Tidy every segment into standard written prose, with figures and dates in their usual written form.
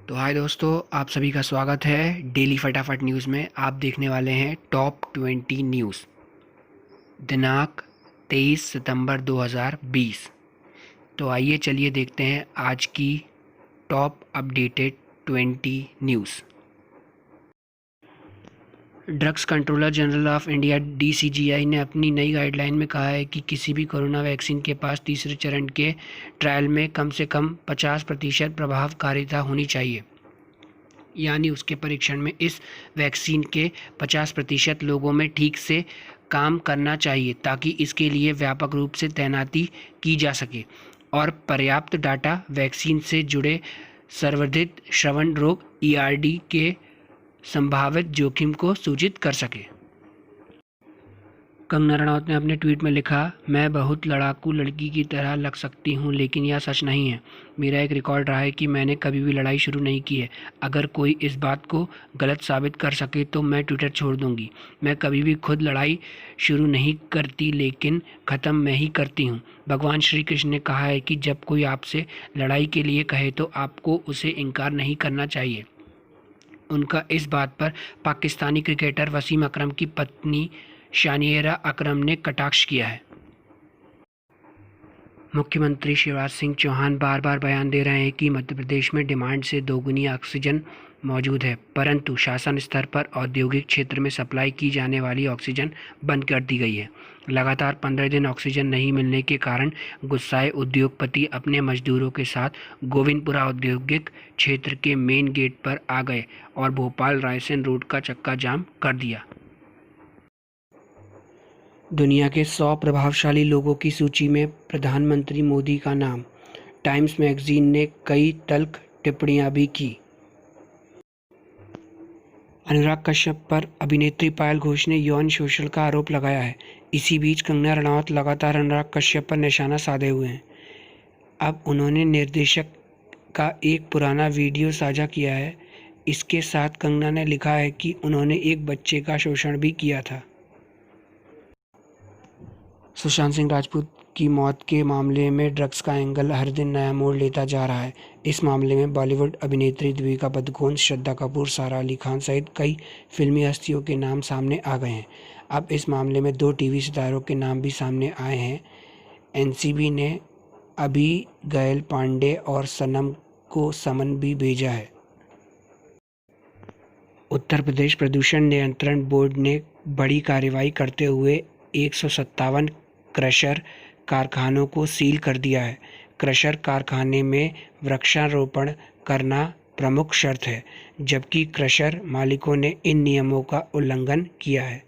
तो हाय दोस्तों, आप सभी का स्वागत है डेली फटाफट न्यूज़ में। आप देखने वाले हैं टॉप 20 न्यूज़ दिनांक 23 सितंबर 2020। तो आइए चलिए देखते हैं आज की top updated 20 news. Drugs controller general of India DCGI ने अपनी नई गाइडलाइन में कहा है कि किसी भी कोरोना वैक्सीन के पास तीसरे चरण के ट्रायल में कम से कम 50% प्रभावकारिता होनी चाहिए, यानी उसके परीक्षण में इस वैक्सीन के 50% लोगों में ठीक से काम करना चाहिए ताकि इसके लिए व्यापक रूप से तैनाती की जा सके और पर्याप्त डाटा वैक्सीन से जुड़े संवर्धित श्रवण रोग ERD के संभावित जोखिम को सूचित कर सके। कंगना रनौत ने अपने ट्वीट में लिखा, मैं बहुत लड़ाकू लड़की की तरह लग सकती हूँ, लेकिन यह सच नहीं है। मेरा एक रिकॉर्ड रहा है कि मैंने कभी भी लड़ाई शुरू नहीं की है। अगर कोई इस बात को गलत साबित कर सके तो मैं ट्विटर छोड़ दूंगी। मैं कभी भी खुद लड़ाई शुरू नहीं करती, लेकिन ख़त्म मैं ही करती हूँ। भगवान श्री कृष्ण ने कहा है कि जब कोई आपसे लड़ाई के लिए कहे तो आपको उसे इनकार नहीं करना चाहिए। उनका इस बात पर पाकिस्तानी क्रिकेटर वसीम अकरम की पत्नी शानियरा अकरम ने कटाक्ष किया है। मुख्यमंत्री शिवराज सिंह चौहान बार बार बयान दे रहे हैं कि मध्य प्रदेश में डिमांड से दोगुनी ऑक्सीजन मौजूद है, परंतु शासन स्तर पर औद्योगिक क्षेत्र में सप्लाई की जाने वाली ऑक्सीजन बंद कर दी गई है। लगातार 15 दिन ऑक्सीजन नहीं मिलने के कारण गुस्साए उद्योगपति अपने मजदूरों के साथ गोविंदपुरा औद्योगिक क्षेत्र के मेन गेट पर आ गए और भोपाल रायसेन रोड का चक्का जाम कर दिया। दुनिया के 100 प्रभावशाली लोगों की सूची में प्रधानमंत्री मोदी का नाम। टाइम्स मैगजीन ने कई तल्ख टिप्पणियां भी की। अनुराग कश्यप पर अभिनेत्री पायल घोष ने यौन शोषण का आरोप लगाया है। इसी बीच कंगना रनौत लगातार अनुराग कश्यप पर निशाना साधे हुए हैं। अब उन्होंने निर्देशक का एक पुराना वीडियो साझा किया है। इसके साथ कंगना ने लिखा है कि उन्होंने एक बच्चे का शोषण भी किया था। सुशांत सिंह राजपूत की मौत के मामले में ड्रग्स का एंगल हर दिन नया मोड़ लेता जा रहा है। इस मामले में बॉलीवुड अभिनेत्री दीपिका पादुकोण, श्रद्धा कपूर, सारा अली खान सहित कई फिल्मी हस्तियों के नाम सामने आ गए हैं। अब इस मामले में 2 टीवी सितारों के नाम भी सामने आए हैं। NCB ने अभिगयल पांडे और सनम को समन भी भेजा है। उत्तर प्रदेश प्रदूषण नियंत्रण बोर्ड ने बड़ी कार्रवाई करते हुए 157 क्रशर कारखानों को सील कर दिया है। क्रशर कारखाने में वृक्षारोपण करना प्रमुख शर्त है, जबकि क्रशर मालिकों ने इन नियमों का उल्लंघन किया है।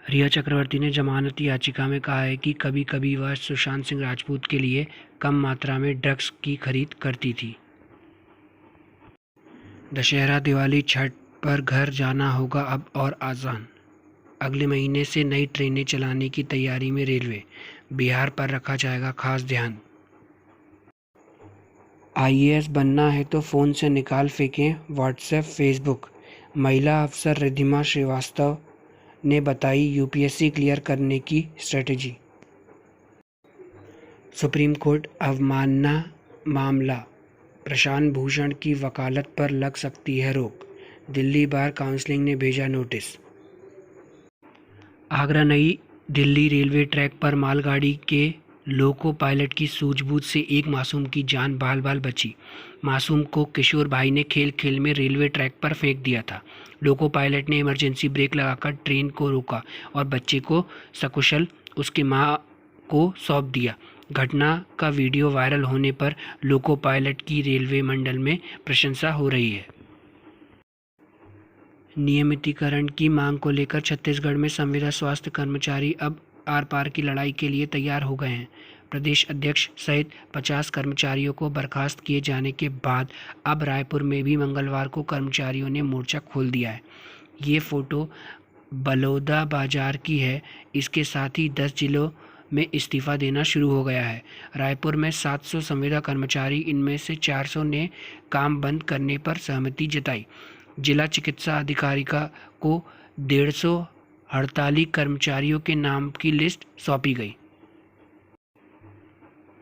रिया चक्रवर्ती ने जमानत याचिका में कहा है कि कभी कभी वह सुशांत सिंह राजपूत के लिए कम मात्रा में ड्रग्स की खरीद करती थी। दशहरा, दिवाली, छठ पर घर जाना होगा अब और आसान। अगले महीने से नई ट्रेनें चलाने की तैयारी में रेलवे। बिहार पर रखा जाएगा खास ध्यान। IAS बनना है तो फ़ोन से निकाल फेंकें व्हाट्सएप, फेसबुक। महिला अफसर रिद्धिमा श्रीवास्तव ने बताई UPSC क्लियर करने की स्ट्रेटजी। सुप्रीम कोर्ट अवमानना मामला, प्रशांत भूषण की वकालत पर लग सकती है रोक। दिल्ली बार काउंसिल ने भेजा नोटिस। आगरा नई दिल्ली रेलवे ट्रैक पर मालगाड़ी के लोको पायलट की सूझबूझ से एक मासूम की जान बाल बाल बची। मासूम को किशोर भाई ने खेल खेल में रेलवे ट्रैक पर फेंक दिया था। लोको पायलट ने इमरजेंसी ब्रेक लगाकर ट्रेन को रोका और बच्चे को सकुशल उसकी मां को सौंप दिया। घटना का वीडियो वायरल होने पर लोको पायलट की रेलवे मंडल में प्रशंसा हो रही है। नियमितीकरण की मांग को लेकर छत्तीसगढ़ में संविदा स्वास्थ्य कर्मचारी अब आर पार की लड़ाई के लिए तैयार हो गए हैं। प्रदेश अध्यक्ष सहित 50 कर्मचारियों को बर्खास्त किए जाने के बाद अब रायपुर में भी मंगलवार को कर्मचारियों ने मोर्चा खोल दिया है। ये फोटो बलौदा बाजार की है। इसके साथ ही 10 जिलों में इस्तीफा देना शुरू हो गया है। रायपुर में 700 संविदा कर्मचारी, इनमें से 400 ने काम बंद करने पर सहमति जताई। जिला चिकित्सा अधिकारी को 150 हड़ताली कर्मचारियों के नाम की लिस्ट सौंपी गई।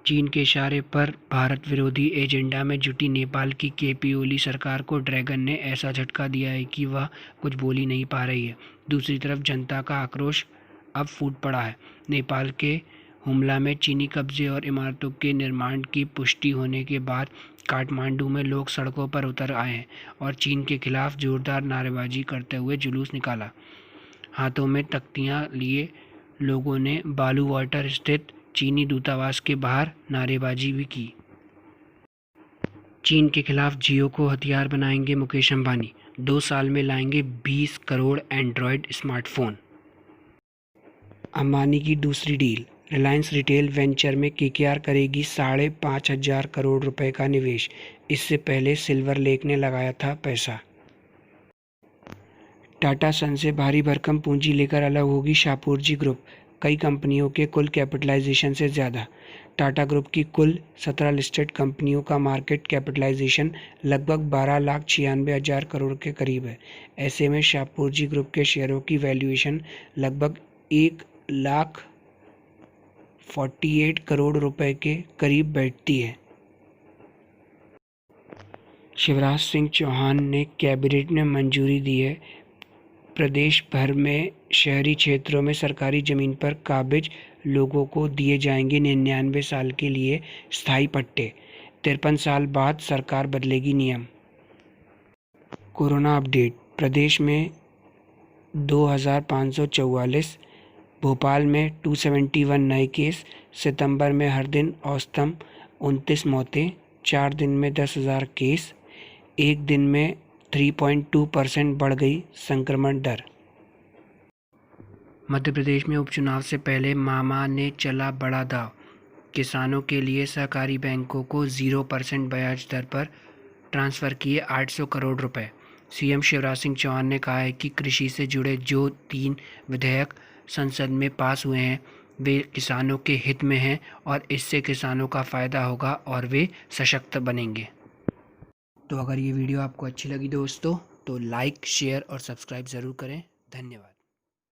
चीन के इशारे पर भारत विरोधी एजेंडा में जुटी नेपाल की केपी ओली सरकार को ड्रैगन ने ऐसा झटका दिया है कि वह कुछ बोल ही नहीं पा रही है। दूसरी तरफ जनता का आक्रोश अब फूट पड़ा है। नेपाल के हुमला में चीनी कब्जे और इमारतों के निर्माण की पुष्टि होने के बाद काठमांडू में लोग सड़कों पर उतर आए हैं और चीन के खिलाफ जोरदार नारेबाजी करते हुए जुलूस निकाला। हाथों में तख्तियां लिए लोगों ने बालू वाटर स्थित चीनी दूतावास के बाहर नारेबाजी भी की। चीन के खिलाफ जियो को हथियार बनाएंगे मुकेश अंबानी, 2 साल में लाएंगे 20 करोड़ एंड्रॉयड स्मार्टफोन। अंबानी की दूसरी डील, रिलायंस रिटेल वेंचर में केकेआर करेगी 5,500 करोड़ रुपए का निवेश। इससे पहले सिल्वर लेक ने लगाया था पैसा। टाटा सन से भारी भरकम पूंजी लेकर अलग होगी शाहपुरजी ग्रुप, कई कंपनियों के कुल कैपिटलाइजेशन से ज़्यादा। टाटा ग्रुप की कुल 17 लिस्टेड कंपनियों का मार्केट कैपिटलाइजेशन लगभग 12,96,000 करोड़ के करीब है। ऐसे में शाहपुरजी ग्रुप के शेयरों की वैल्यूएशन लगभग 1,48 करोड़ रुपए के करीब बैठती है। शिवराज सिंह चौहान ने कैबिनेट ने मंजूरी दी है प्रदेश भर में शहरी क्षेत्रों में सरकारी ज़मीन पर काबिज लोगों को दिए जाएंगे 99 साल के लिए स्थायी पट्टे। 53 साल बाद सरकार बदलेगी नियम। कोरोना अपडेट, प्रदेश में 2,544, भोपाल में 271 नए केस। सितंबर में हर दिन औसतन 29 मौतें, 4 दिन में 10,000 केस। एक दिन में 3.2% बढ़ गई संक्रमण दर। मध्य प्रदेश में उपचुनाव से पहले मामा ने चला बड़ा दांव, किसानों के लिए सहकारी बैंकों को 0% ब्याज दर पर ट्रांसफ़र किए 800 करोड़ रुपए। सीएम शिवराज सिंह चौहान ने कहा है कि कृषि से जुड़े जो 3 विधेयक संसद में पास हुए हैं वे किसानों के हित में हैं और इससे किसानों का फ़ायदा होगा और वे सशक्त बनेंगे। तो अगर ये वीडियो आपको अच्छी लगी दोस्तों तो लाइक, शेयर और सब्सक्राइब ज़रूर करें। धन्यवाद।